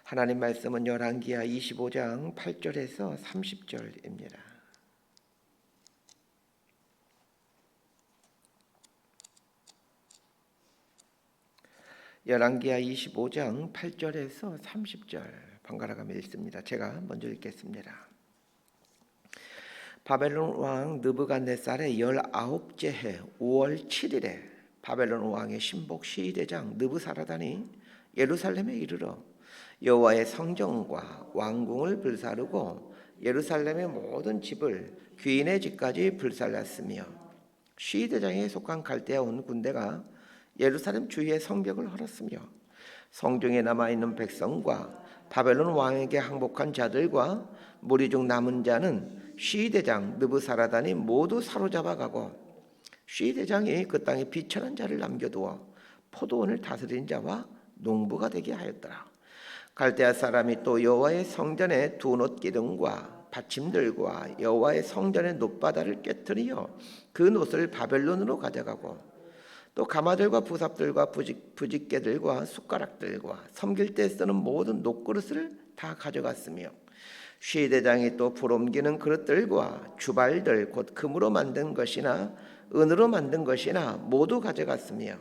하나님 말씀은 열왕기하 25장 8절에서 30절입니다. 열왕기하 25장 8절에서 30절 번갈아가며 읽습니다. 제가 먼저 읽겠습니다. 바벨론 왕 느부갓네살의 19째 해 5월 7일에 바벨론 왕의 신복 시대장 느부사라단이 예루살렘에 이르러 여호와의 성전과 왕궁을 불사르고 예루살렘의 모든 집을 귀인의 집까지 불살랐으며 시대장에 속한 갈대아 온 군대가 예루살렘 주위의 성벽을 헐었으며 성중에 남아있는 백성과 바벨론 왕에게 항복한 자들과 무리 중 남은 자는 시대장 느부사라단이 모두 사로잡아가고 시대장이 그 땅에 비천한 자를 남겨두어 포도원을 다스린 자와 농부가 되게 하였더라. 갈대아 사람이 또 여호와의 성전의 두 놋 기둥과 받침들과 여호와의 성전의 놋바다를 깨뜨리어 그 놋을 바벨론으로 가져가고 또 가마들과 부삽들과 부직개들과 숟가락들과 섬길 때 쓰는 모든 놋그릇을 다 가져갔으며 시대장이 또 불옮기는 그릇들과 주발들 곧 금으로 만든 것이나 은으로 만든 것이나 모두 가져갔으며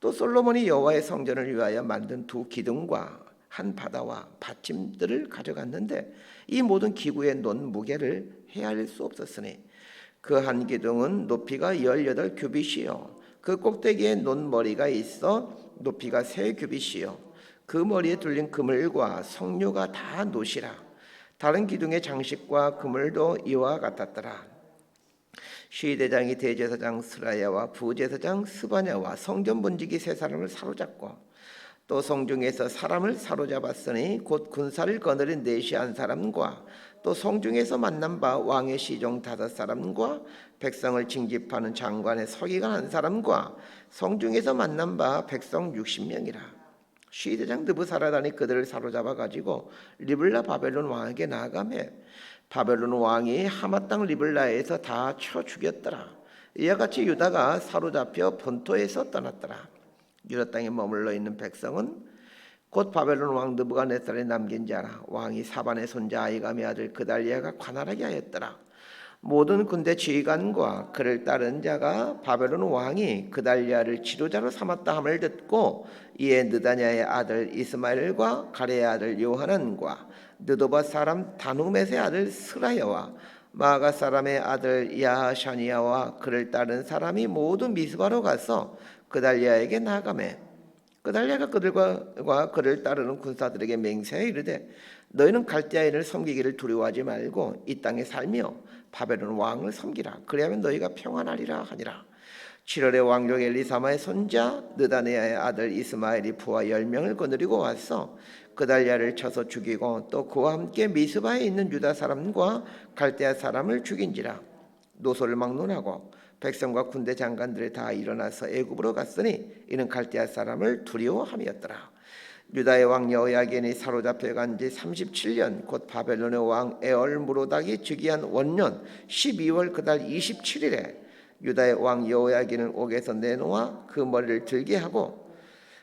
또 솔로몬이 여호와의 성전을 위하여 만든 두 기둥과 한 바다와 받침들을 가져갔는데 이 모든 기구의 논 무게를 헤아릴 수 없었으니 그 한 기둥은 높이가 18규빗이요 그 꼭대기에 논 머리가 있어 높이가 3규빗이요 그 머리에 둘린 그물과 석류가 다 놋이라. 다른 기둥의 장식과 그물도 이와 같았더라. 시대장이 대제사장 스라야와 부제사장 스바냐와 성전 번지기 3사람을 사로잡고 또 성중에서 사람을 사로잡았으니 곧 군사를 거느린 내시 한 사람과 또 성중에서 만난 바 왕의 시종 5사람과 백성을 징집하는 장관의 서기관 1사람과 성중에서 만난 바 백성 60명이라. 시대장 느부사라단이 그들을 사로잡아 가지고 리블라 바벨론 왕에게 나아가매 바벨론 왕이 하마 땅 리블라에서 다 쳐 죽였더라. 이와 같이 유다가 사로잡혀 본토에서 떠났더라. 유다 땅에 머물러 있는 백성은 곧 바벨론 왕 느부갓네살이 남긴 자라. 왕이 사반의 손자 아히감의 아들 그달리아가 관할하게 하였더라. 모든 군대 지휘관과 그를 따른 자가 바벨론 왕이 그달리아를 지도자로 삼았다 함을 듣고 이에 느다냐의 아들 이스마엘과 가레의 아들 요하난과 느도바 사람 다누멧의 아들 스라야와 마가 사람의 아들 야하샤니아와 그를 따른 사람이 모두 미스바로 가서 그달리아에게 나아가매 그달리아가 그들과 그를 따르는 군사들에게 맹세하여 이르되 너희는 갈대아인을 섬기기를 두려워하지 말고 이 땅에 살며 바벨론 왕을 섬기라. 그리하면 너희가 평안하리라 하니라. 7월에 왕족 엘리사마의 손자 느다네아의 아들 이스마엘이 부하 10명을 거느리고 와서 그달리아를 쳐서 죽이고 또 그와 함께 미스바에 있는 유다 사람과 갈대아 사람을 죽인지라. 노소를 막론하고 백성과 군대 장관들이 다 일어나서 애굽으로 갔으니 이는 갈대아 사람을 두려워함이었더라. 유다의 왕 여호야긴이 사로잡혀 간 지 37년 곧 바벨론의 왕 에얼무로닥이 즉위한 원년 12월 그달 27일에 유다의 왕 여호야긴을 옥에서 내놓아 그 머리를 들게 하고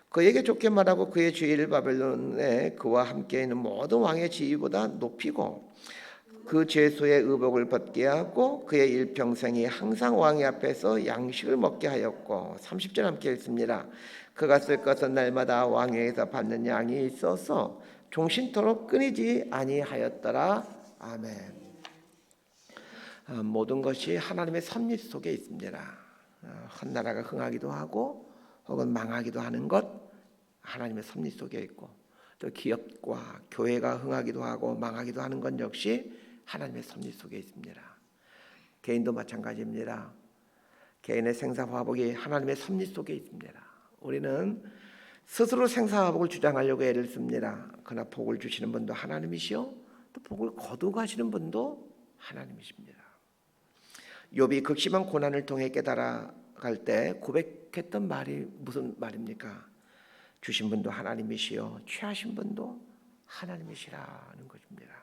그에게 좋게 말하고 그의 주위를 바벨론에 그와 함께 있는 모든 왕의 지위보다 높이고 그 죄수의 의복을 벗게 하고 그의 일평생이 항상 왕의 앞에서 양식을 먹게 하였고 30절 함께 읽습니다. 그가 쓸 것은 날마다 왕에게서 받는 양이 있어서 종신토록 끊이지 아니하였더라. 아멘. 모든 것이 하나님의 섭리 속에 있습니다. 한 나라가 흥하기도 하고 혹은 망하기도 하는 것 하나님의 섭리 속에 있고 또 기업과 교회가 흥하기도 하고 망하기도 하는 것 역시 하나님의 섭리 속에 있습니다. 개인도 마찬가지입니다. 개인의 생사화복이 하나님의 섭리 속에 있습니다. 우리는 스스로 생사화복을 주장하려고 애를 씁니다. 그러나 복을 주시는 분도 하나님이시요 또 복을 거두가시는 분도 하나님이십니다. 욥이 극심한 고난을 통해 깨달아갈 때 고백했던 말이 무슨 말입니까? 주신 분도 하나님이시요 취하신 분도 하나님이시라는 것입니다.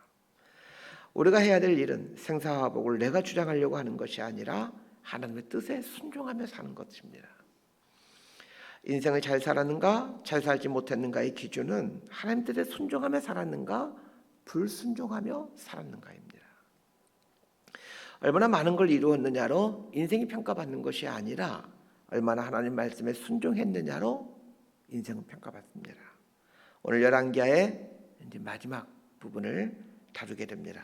우리가 해야 될 일은 생사화복을 내가 주장하려고 하는 것이 아니라 하나님의 뜻에 순종하며 사는 것입니다. 인생을 잘 살았는가, 잘 살지 못했는가의 기준은 하나님 뜻에 순종하며 살았는가, 불순종하며 살았는가입니다. 얼마나 많은 걸 이루었느냐로 인생이 평가받는 것이 아니라 얼마나 하나님 말씀에 순종했느냐로 인생은 평가받습니다. 오늘 열왕기하의 이제 마지막 부분을 다루게 됩니다.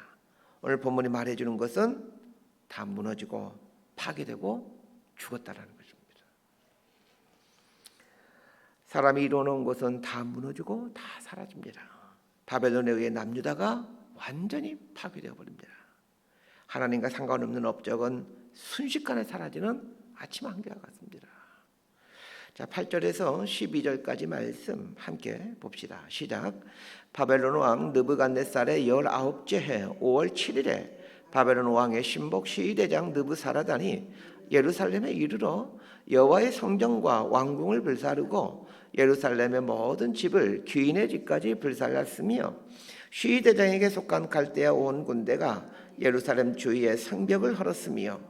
오늘 본문이 말해주는 것은 다 무너지고 파괴되고 죽었다라는 것입니다. 사람이 이루어놓은 것은 다 무너지고 다 사라집니다. 바벨론에 의해 남유다가 완전히 파괴되어 버립니다. 하나님과 상관없는 업적은 순식간에 사라지는 아침 한개와 같습니다. 자, 8절에서 12절까지 말씀 함께 봅시다. 시작. 바벨론 왕 느부갓네살의 19째 해 5월 7일에 바벨론 왕의 신복 시위대장 느부사라단이 예루살렘에 이르러 여호와의 성전과 왕궁을 불사르고 예루살렘의 모든 집을 귀인의 집까지 불살랐으며 시위대장에게 속한 갈대아 온 군대가 예루살렘 주위의 성벽을 헐었으며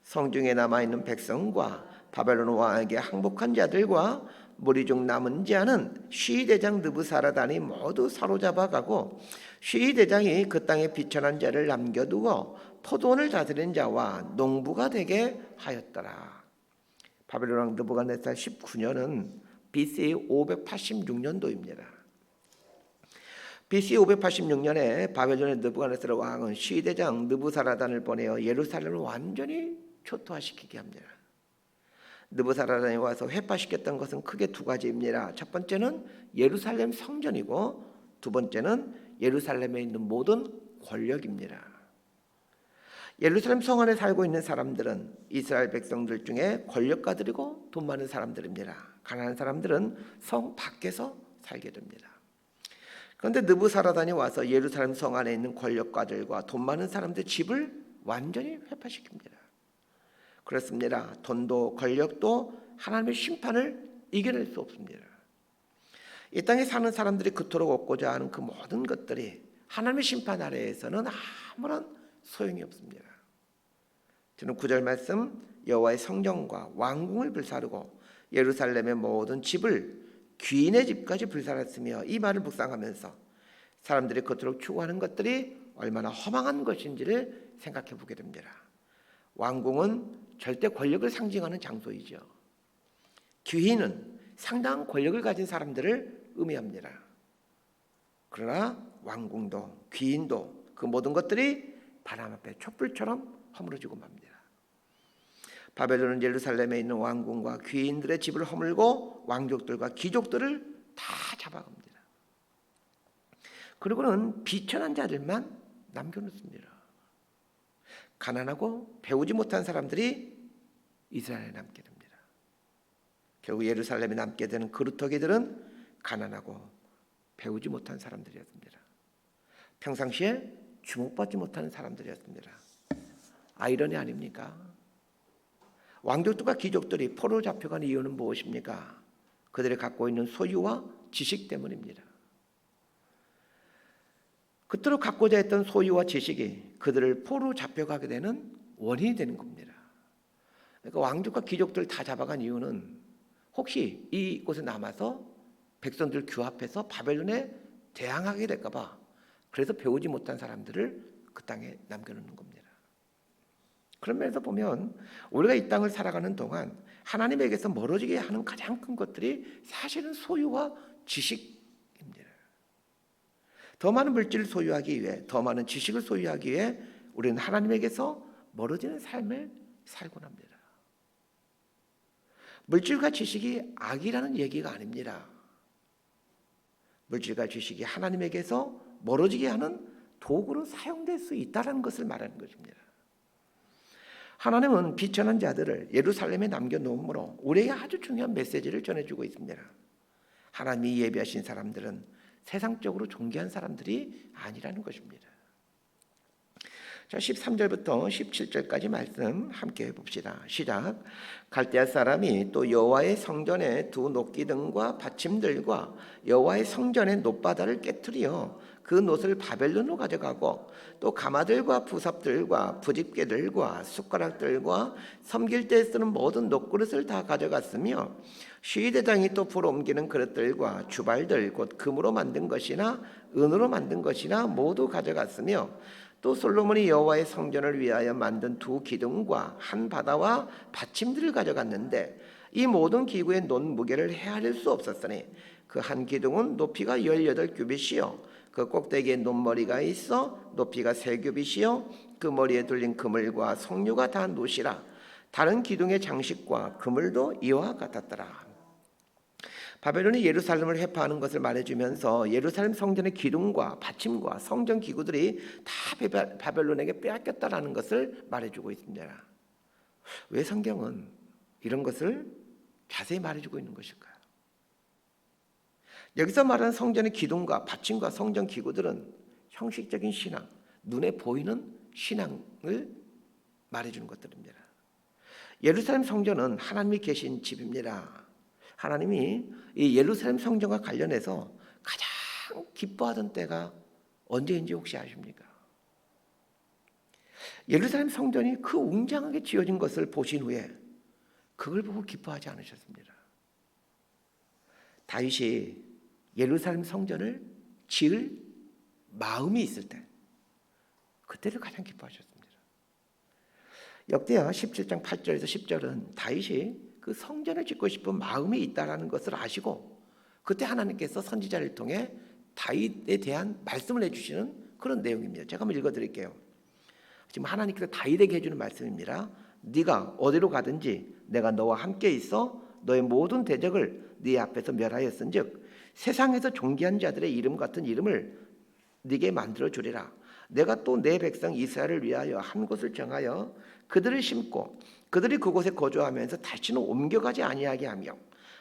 성중에 남아있는 백성과 바벨론 왕에게 항복한 자들과 무리 중 남은 자는 시위대장 느부사라단이 모두 사로잡아가고 시위대장이 그 땅에 비천한 자를 남겨두고 포도원을 다스린 자와 농부가 되게 하였더라. 바벨론 왕 느부갓네살 19년은 BC 586년도입니다. BC 586년에 바벨론의 느부갓네살 왕은 시위대장 느부사라단을 보내어 예루살렘을 완전히 초토화시키게 합니다. 느부사라단이 와서 회파시켰던 것은 크게 두 가지입니다. 첫 번째는 예루살렘 성전이고 두 번째는 예루살렘에 있는 모든 권력입니다. 예루살렘 성 안에 살고 있는 사람들은 이스라엘 백성들 중에 권력가들이고 돈 많은 사람들입니다. 가난한 사람들은 성 밖에서 살게 됩니다. 그런데 느부사라단이 와서 예루살렘 성 안에 있는 권력가들과 돈 많은 사람들 집을 완전히 회파시킵니다. 그렇습니다. 돈도 권력도 하나님의 심판을 이겨낼 수 없습니다. 이 땅에 사는 사람들이 그토록 얻고자 하는 그 모든 것들이 하나님의 심판 아래에서는 아무런 소용이 없습니다. 저는 9절 말씀 여호와의 성전과 왕궁을 불사르고 예루살렘의 모든 집을 귀인의 집까지 불살랐으며 이 말을 묵상하면서 사람들이 그토록 추구하는 것들이 얼마나 허망한 것인지를 생각해 보게 됩니다. 왕궁은 절대 권력을 상징하는 장소이죠. 귀인은 상당한 권력을 가진 사람들을 의미합니다. 그러나 왕궁도 귀인도 그 모든 것들이 바람 앞에 촛불처럼 허물어지고 맙니다. 바벨론은 예루살렘에 있는 왕궁과 귀인들의 집을 허물고 왕족들과 귀족들을 다 잡아갑니다. 그리고는 비천한 자들만 남겨놓습니다. 가난하고 배우지 못한 사람들이 이스라엘에 남게 됩니다. 결국 예루살렘에 남게 되는 그루터기들은 가난하고 배우지 못한 사람들이었습니다. 평상시에 주목받지 못하는 사람들이었습니다. 아이러니 아닙니까? 왕족들과 귀족들이 포로 잡혀간 이유는 무엇입니까? 그들이 갖고 있는 소유와 지식 때문입니다. 그토록 갖고자 했던 소유와 지식이 그들을 포로 잡혀가게 되는 원인이 되는 겁니다. 그러니까 왕족과 귀족들 다 잡아간 이유는 혹시 이곳에 남아서 백성들 규합해서 바벨론에 대항하게 될까 봐 그래서 배우지 못한 사람들을 그 땅에 남겨놓는 겁니다. 그런 면에서 보면 우리가 이 땅을 살아가는 동안 하나님에게서 멀어지게 하는 가장 큰 것들이 사실은 소유와 지식입니다. 더 많은 물질을 소유하기 위해, 더 많은 지식을 소유하기 위해 우리는 하나님에게서 멀어지는 삶을 살곤 합니다. 물질과 지식이 악이라는 얘기가 아닙니다. 물질과 지식이 하나님에게서 멀어지게 하는 도구로 사용될 수 있다는 것을 말하는 것입니다. 하나님은 비천한 자들을 예루살렘에 남겨놓음으로 우리에게 아주 중요한 메시지를 전해주고 있습니다. 하나님이 예비하신 사람들은 세상적으로 존귀한 사람들이 아니라는 것입니다. 자, 13절부터 17절까지 말씀 함께 봅시다. 시작. 갈대아 사람이 또 여호와의 성전의 두 녹기등과 받침들과 여호와의 성전의 놋바다를 깨트리어 그 놋을 바벨론으로 가져가고 또 가마들과 부삽들과 부집개들과 숟가락들과 섬길 때 쓰는 모든 놋그릇을 다 가져갔으며 시위대장이 또 불어 옮기는 그릇들과 주발들 곧 금으로 만든 것이나 은으로 만든 것이나 모두 가져갔으며 또 솔로몬이 여호와의 성전을 위하여 만든 두 기둥과 한 바다와 받침들을 가져갔는데 이 모든 기구의 논 무게를 헤아릴 수 없었으니 그 한 기둥은 높이가 18규빗이요 그 꼭대기에 논머리가 있어 높이가 3규빗이요 그 머리에 둘린 그물과 석류가 다 노시라. 다른 기둥의 장식과 그물도 이와 같았더라. 바벨론이 예루살렘을 회파하는 것을 말해주면서 예루살렘 성전의 기둥과 받침과 성전 기구들이 다 바벨론에게 빼앗겼다라는 것을 말해주고 있습니다. 왜 성경은 이런 것을 자세히 말해주고 있는 것일까요? 여기서 말하는 성전의 기둥과 받침과 성전 기구들은 형식적인 신앙, 눈에 보이는 신앙을 말해주는 것들입니다. 예루살렘 성전은 하나님이 계신 집입니다. 하나님이 이 예루살렘 성전과 관련해서 가장 기뻐하던 때가 언제인지 혹시 아십니까? 예루살렘 성전이 그 웅장하게 지어진 것을 보신 후에 그걸 보고 기뻐하지 않으셨습니다. 다윗이 예루살렘 성전을 지을 마음이 있을 때 그때를 가장 기뻐하셨습니다. 역대하 17장 8절에서 10절은 다윗이 그 성전을 짓고 싶은 마음이 있다라는 것을 아시고 그때 하나님께서 선지자를 통해 다윗에 대한 말씀을 해주시는 그런 내용입니다. 제가 한번 읽어드릴게요. 지금 하나님께서 다윗에게 해주는 말씀입니다. 네가 어디로 가든지 내가 너와 함께 있어 너의 모든 대적을 네 앞에서 멸하였은즉 세상에서 존귀한 자들의 이름 같은 이름을 네게 만들어 주리라. 내가 또 내 백성 이스라엘을 위하여 한 곳을 정하여 그들을 심고 그들이 그곳에 거주하면서 다시는 옮겨가지 아니하게 하며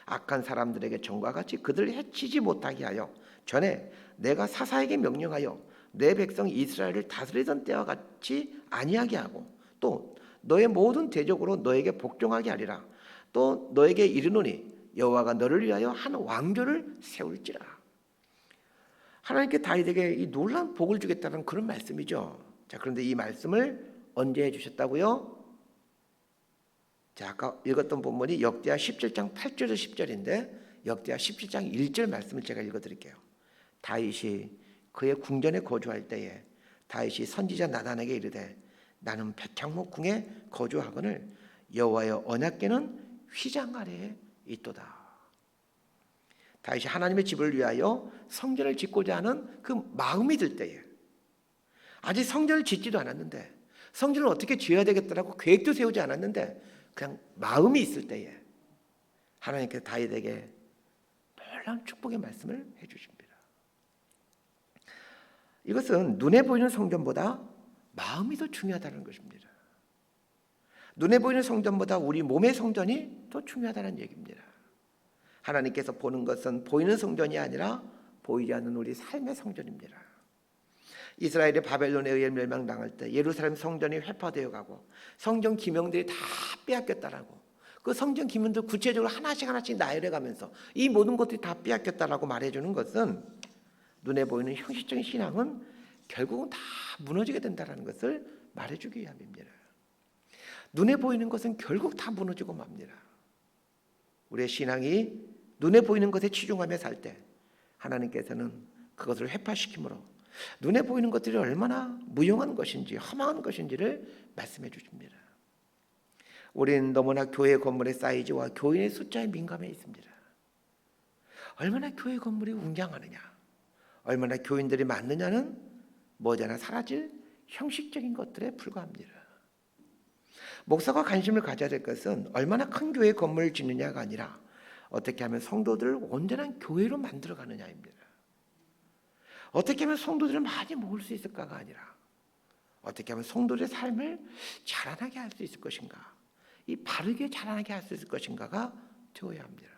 악한 사람들에게 전과 같이 그들을 해치지 못하게 하여 전에 내가 사사에게 명령하여 내 백성 이스라엘을 다스리던 때와 같이 아니하게 하고 또 너의 모든 대적으로 너에게 복종하게 하리라. 또 너에게 이르노니 여호와가 너를 위하여 한 왕조를 세울지라. 하나님께 다윗에게 이 놀라운 복을 주겠다는 그런 말씀이죠. 자, 그런데 이 말씀을 언제 해주셨다고요? 자, 아까 읽었던 본문이 역대하 17장 8절에서 10절인데 역대하 17장 1절 말씀을 제가 읽어드릴게요. 다윗이 그의 궁전에 거주할 때에 다윗이 선지자 나단에게 이르되 나는 백향목 궁에 거주하거늘 여호와의 언약궤는 휘장 아래에 있도다. 다윗이 하나님의 집을 위하여 성전을 짓고자 하는 그 마음이 들 때에 아직 성전을 짓지도 않았는데 성전을 어떻게 지어야 되겠다라고 계획도 세우지 않았는데 그냥 마음이 있을 때에 하나님께서 다윗에게 놀라운 축복의 말씀을 해주십니다. 이것은 눈에 보이는 성전보다 마음이 더 중요하다는 것입니다. 눈에 보이는 성전보다 우리 몸의 성전이 더 중요하다는 얘기입니다. 하나님께서 보는 것은 보이는 성전이 아니라 보이지 않는 우리 삶의 성전입니다. 이스라엘이 바벨론에 의해 멸망당할 때 예루살렘 성전이 회파되어 가고 성전 기명들이 다 빼앗겼다라고 그 성전 기명들 구체적으로 하나씩 나열해 가면서 이 모든 것들이 다 빼앗겼다라고 말해주는 것은 눈에 보이는 형식적인 신앙은 결국은 다 무너지게 된다는 것을 말해주기 위함입니다. 눈에 보이는 것은 결국 다 무너지고 맙니다. 우리의 신앙이 눈에 보이는 것에 치중하며 살 때 하나님께서는 그것을 회파시키므로 눈에 보이는 것들이 얼마나 무용한 것인지 허망한 것인지를 말씀해 주십니다. 우리는 너무나 교회 건물의 사이즈와 교인의 숫자에 민감해 있습니다. 얼마나 교회 건물이 웅장하느냐, 얼마나 교인들이 많느냐는 머지않아 사라질 형식적인 것들에 불과합니다. 목사가 관심을 가져야 될 것은 얼마나 큰 교회 건물을 짓느냐가 아니라 어떻게 하면 성도들을 온전한 교회로 만들어가느냐입니다. 어떻게 하면 성도들을 많이 모을 수 있을까가 아니라 어떻게 하면 성도들의 삶을 자라나게 할 수 있을 것인가, 이 바르게 자라나게 할 수 있을 것인가가 되어야 합니다.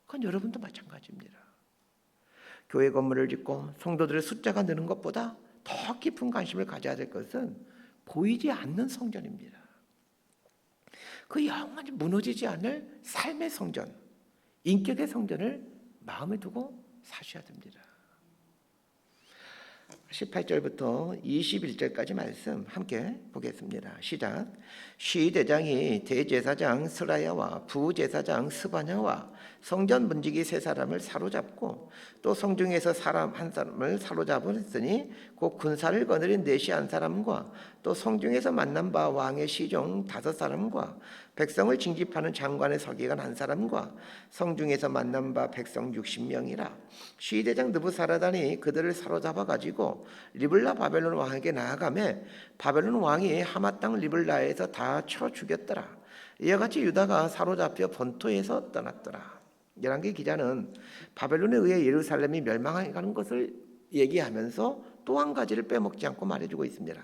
그건 여러분도 마찬가지입니다. 교회 건물을 짓고 성도들의 숫자가 느는 것보다 더 깊은 관심을 가져야 될 것은 보이지 않는 성전입니다. 그 영원히 무너지지 않을 삶의 성전, 인격의 성전을 마음에 두고 사셔야 됩니다. 18절부터 21절까지 말씀 함께 보겠습니다. 시작. 시대장이 대제사장 스라야와 부제사장 스바냐와 성전 문지기 세 사람을 사로잡고 또 성중에서 사람 한 사람을 사로잡으니 곧 군사를 거느린 내시 한 사람과 또 성중에서 만난 바 왕의 시종 5사람과 백성을 징집하는 장관의 서기관 한 사람과 성중에서 만난 바 백성 60명이라. 시대장 느부사라단이 그들을 사로잡아 가지고 리블라 바벨론 왕에게 나아가매 바벨론 왕이 하마 땅 리블라에서 다 쳐 죽였더라. 이와 같이 유다가 사로잡혀 본토에서 떠났더라. 열왕기 기자는 바벨론에 의해 예루살렘이 멸망하는 것을 얘기하면서 또 한 가지를 빼먹지 않고 말해주고 있습니다.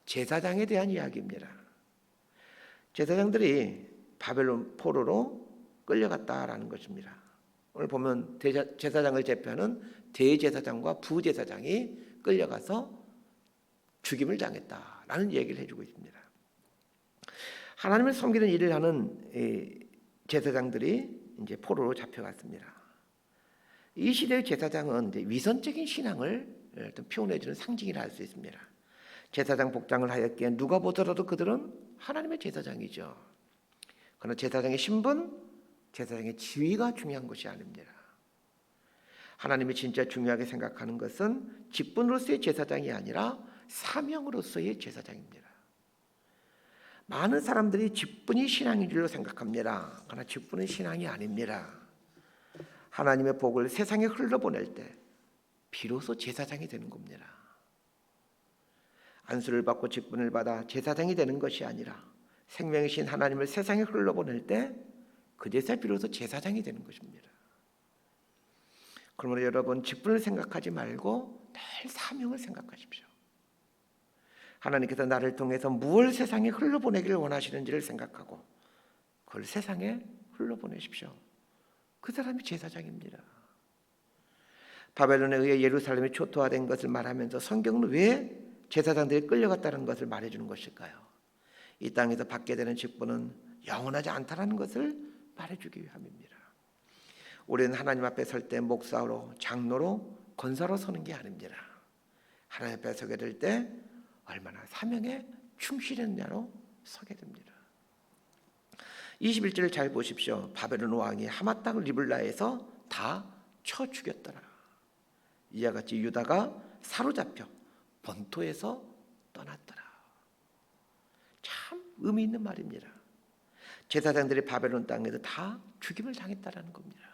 제사장에 대한 이야기입니다. 제사장들이 바벨론 포로로 끌려갔다라는 것입니다. 오늘 보면 제사장을 제표하는 대제사장과 부제사장이 끌려가서 죽임을 당했다라는 얘기를 해주고 있습니다. 하나님을 섬기는 일을 하는 제사장들이 이제 포로로 잡혀갔습니다. 이 시대의 제사장은 이제 위선적인 신앙을 표현해주는 상징이라 할 수 있습니다. 제사장 복장을 하였기에 누가 보더라도 그들은 하나님의 제사장이죠. 그러나 제사장의 신분, 제사장의 지위가 중요한 것이 아닙니다. 하나님이 진짜 중요하게 생각하는 것은 직분으로서의 제사장이 아니라 사명으로서의 제사장입니다. 많은 사람들이 직분이 신앙인 줄로 생각합니다. 그러나 직분은 신앙이 아닙니다. 하나님의 복을 세상에 흘러보낼 때 비로소 제사장이 되는 겁니다. 안수를 받고 직분을 받아 제사장이 되는 것이 아니라 생명이신 하나님을 세상에 흘러보낼 때 그제서 비로소 제사장이 되는 것입니다. 그러므로 여러분 직분을 생각하지 말고 늘 사명을 생각하십시오. 하나님께서 나를 통해서 무엇을 세상에 흘러보내기를 원하시는지를 생각하고 그걸 세상에 흘러보내십시오. 그 사람이 제사장입니다. 바벨론에 의해 예루살렘이 초토화된 것을 말하면서 성경은 왜 제사장들이 끌려갔다는 것을 말해주는 것일까요? 이 땅에서 받게 되는 직분은 영원하지 않다는 것을 말해주기 위함입니다. 우리는 하나님 앞에 설 때 목사로, 장로로, 권사로 서는 게 아닙니다. 하나님 앞에 서게 될 때 얼마나 사명에 충실했냐로 서게 됩니다. 21절을 잘 보십시오. 바벨론 왕이 하마 땅 리블라에서 다 쳐 죽였더라. 이와 같이 유다가 사로잡혀 본토에서 떠났더라. 참 의미 있는 말입니다. 제사장들이 바벨론 땅에서 다 죽임을 당했다라는 겁니다.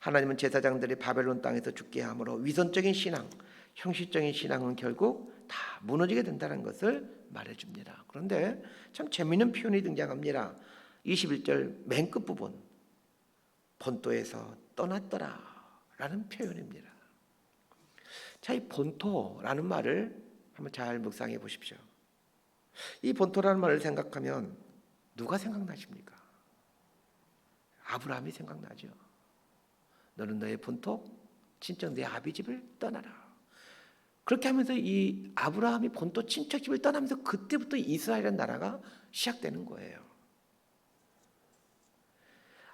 하나님은 제사장들이 바벨론 땅에서 죽게 함으로 위선적인 신앙, 형식적인 신앙은 결국 다 무너지게 된다는 것을 말해줍니다. 그런데 참 재미있는 표현이 등장합니다. 21절 맨 끝부분 본토에서 떠났더라 라는 표현입니다. 자, 이 본토라는 말을 한번 잘 묵상해 보십시오. 이 본토라는 말을 생각하면 누가 생각나십니까? 아브라함이 생각나죠. 너는 너의 본토, 친척 내 아비 집을 떠나라. 그렇게 하면서 이 아브라함이 본토 친척 집을 떠나면서 그때부터 이스라엘이라는 나라가 시작되는 거예요.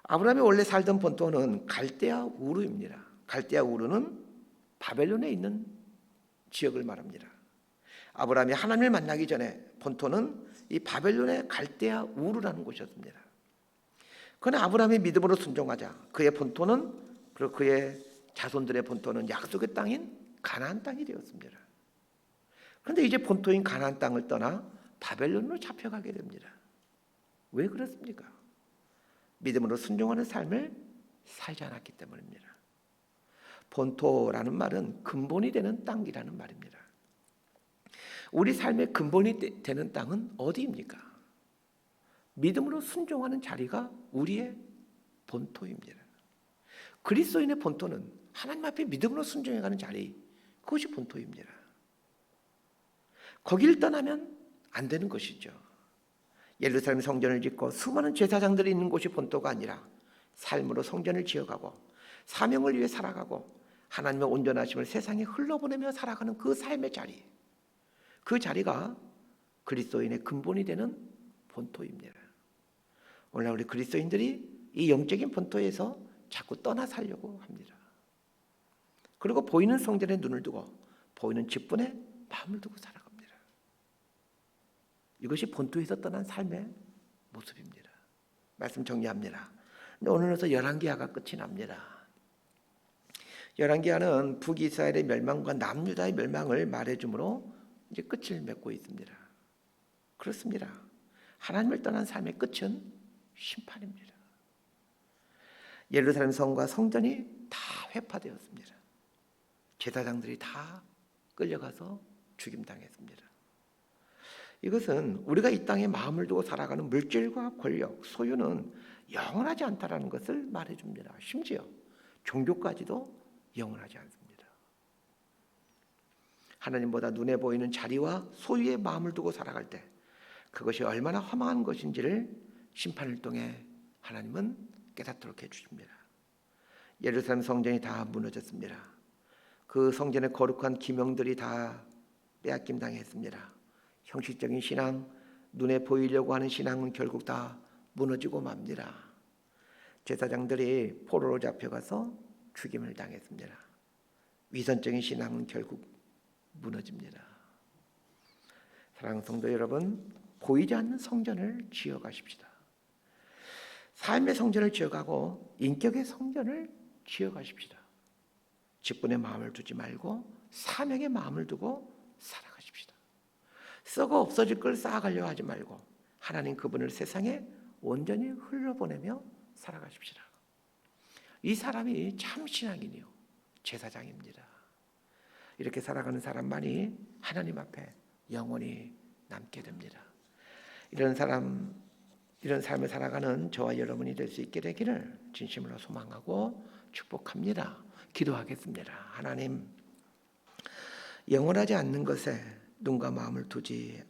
아브라함이 원래 살던 본토는 갈대아 우르입니다. 갈대아 우르는 바벨론에 있는 지역을 말합니다. 아브라함이 하나님을 만나기 전에 본토는 이 바벨론의 갈대아 우르라는 곳이었습니다. 그러나 아브라함이 믿음으로 순종하자 그의 본토는, 그리고 그의 자손들의 본토는 약속의 땅인 가나안 땅이 되었습니다. 그런데 이제 본토인 가나안 땅을 떠나 바벨론으로 잡혀가게 됩니다. 왜 그렇습니까? 믿음으로 순종하는 삶을 살지 않았기 때문입니다. 본토라는 말은 근본이 되는 땅이라는 말입니다. 우리 삶의 근본이 되는 땅은 어디입니까? 믿음으로 순종하는 자리가 우리의 본토입니다. 그리스도인의 본토는 하나님 앞에 믿음으로 순종해가는 자리, 그것이 본토입니다. 거기를 떠나면 안 되는 것이죠. 예루살렘 성전을 짓고 수많은 제사장들이 있는 곳이 본토가 아니라 삶으로 성전을 지어가고 사명을 위해 살아가고 하나님의 온전하심을 세상에 흘러보내며 살아가는 그 삶의 자리, 그 자리가 그리스도인의 근본이 되는 본토입니다. 오늘 우리 그리스도인들이 이 영적인 본토에서 자꾸 떠나 살려고 합니다. 그리고 보이는 성전에 눈을 두고 보이는 직분에 마음을 두고 살아갑니다. 이것이 본토에서 떠난 삶의 모습입니다. 말씀 정리합니다. 오늘로서 열왕기하가 끝이 납니다. 열왕기하는 북이스라엘의 멸망과 남유다의 멸망을 말해주므로 이제 끝을 맺고 있습니다. 그렇습니다. 하나님을 떠난 삶의 끝은 심판입니다. 예루살렘 성과 성전이 다 회파되었습니다. 제사장들이 다 끌려가서 죽임당했습니다. 이것은 우리가 이 땅에 마음을 두고 살아가는 물질과 권력, 소유는 영원하지 않다라는 것을 말해줍니다. 심지어 종교까지도 영원하지 않습니다. 하나님보다 눈에 보이는 자리와 소유에 마음을 두고 살아갈 때 그것이 얼마나 허망한 것인지를 심판을 통해 하나님은 깨닫도록 해주십니다. 예루살렘 성전이 다 무너졌습니다. 그 성전의 거룩한 기명들이 다 빼앗김 당했습니다. 형식적인 신앙, 눈에 보이려고 하는 신앙은 결국 다 무너지고 맙니다. 제사장들이 포로로 잡혀가서 죽임을 당했습니다. 위선적인 신앙은 결국 무너집니다. 사랑하는 성도 여러분, 보이지 않는 성전을 지어가십시다. 삶의 성전을 지어가고 인격의 성전을 지어가십시다. 직분에 마음을 두지 말고 사명에 마음을 두고 살아가십시다. 썩어 없어질 걸 쌓아가려 하지 말고 하나님 그분을 세상에 온전히 흘러보내며 살아가십시다. 이 사람이 참 신앙인이요 제사장입니다. 이렇게 살아가는 사람만이 하나님 앞에 영원히 남게 됩니다. 이런 삶을 살아가는 저와 여러분이 될 수 있게 되기를 진심으로 소망하고 축복합니다. 기도하겠습니다. 하나님, 영원하지 않는 것에 눈과 마음을 두지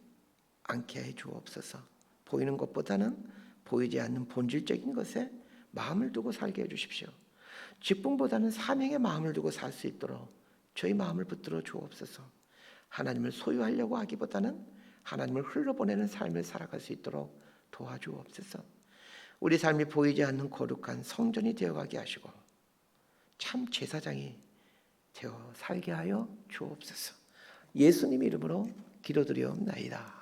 않게 해 주옵소서. 보이는 것보다는 보이지 않는 본질적인 것에 마음을 두고 살게 해 주십시오. 직분보다는 사명에 마음을 두고 살 수 있도록 저희 마음을 붙들어 주옵소서. 하나님을 소유하려고 하기보다는 하나님을 흘러보내는 삶을 살아갈 수 있도록 도와주옵소서. 우리 삶이 보이지 않는 거룩한 성전이 되어가게 하시고 참 제사장이 되어 살게 하여 주옵소서. 예수님 이름으로 기도드리옵나이다.